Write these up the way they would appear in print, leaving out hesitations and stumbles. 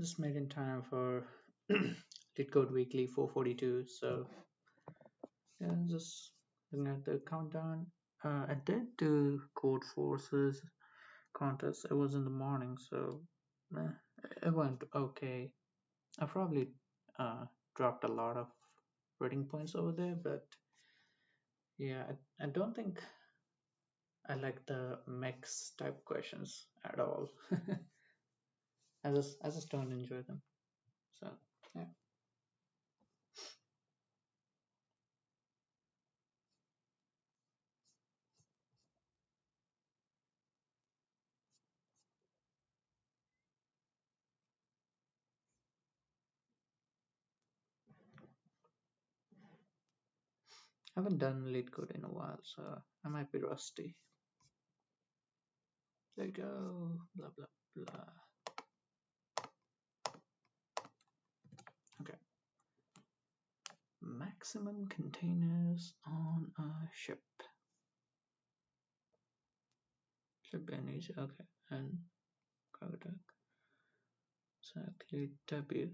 Just making time for Leetcode Weekly 442. So yeah, just looking at the countdown. I did do Code Forces contest. It was in the morning, so eh, it went okay. I probably dropped a lot of rating points over there, but yeah, I don't think I like the mix type questions at all. I just don't enjoy them. So yeah. I haven't done lead code in a while, so I might be rusty. There you go. Blah blah blah. Okay. Maximum containers on a ship. Should be an easy. Okay. And cargo tag. Exactly W.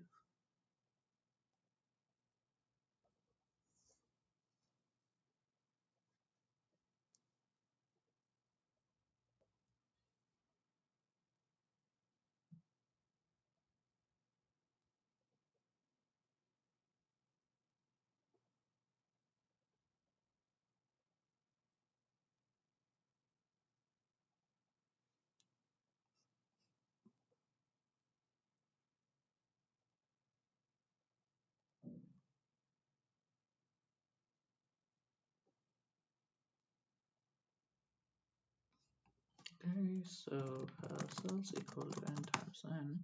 Okay, so cells equal to n times n.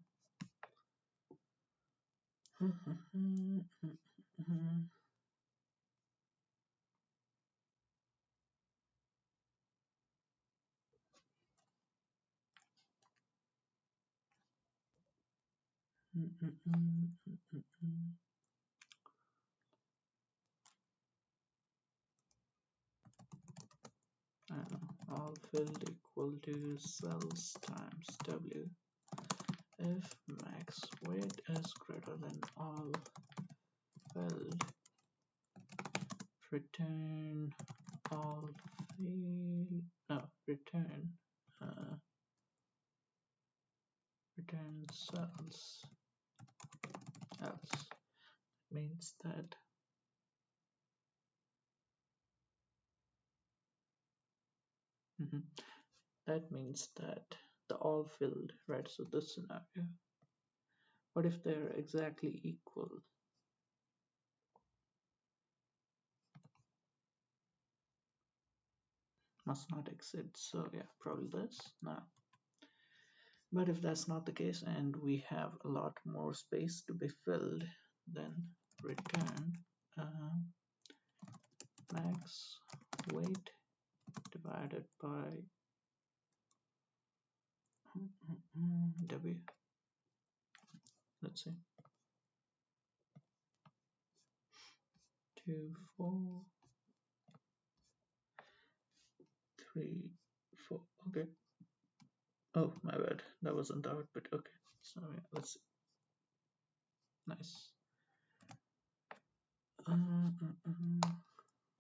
I don't know, all filled equal to cells times W. If max weight is greater than all filled, return all field, no, uh, return cells. Else means that that means that the all filled, right? So this scenario. What if they're exactly equal? Must not exceed. So yeah, probably this now. But if that's not the case and we have a lot more space to be filled, then return max weight divided by W. Let's see. 2, 4, 3, 4. Okay. Oh, my bad. That wasn't the output. Okay. So yeah, let's see. Nice.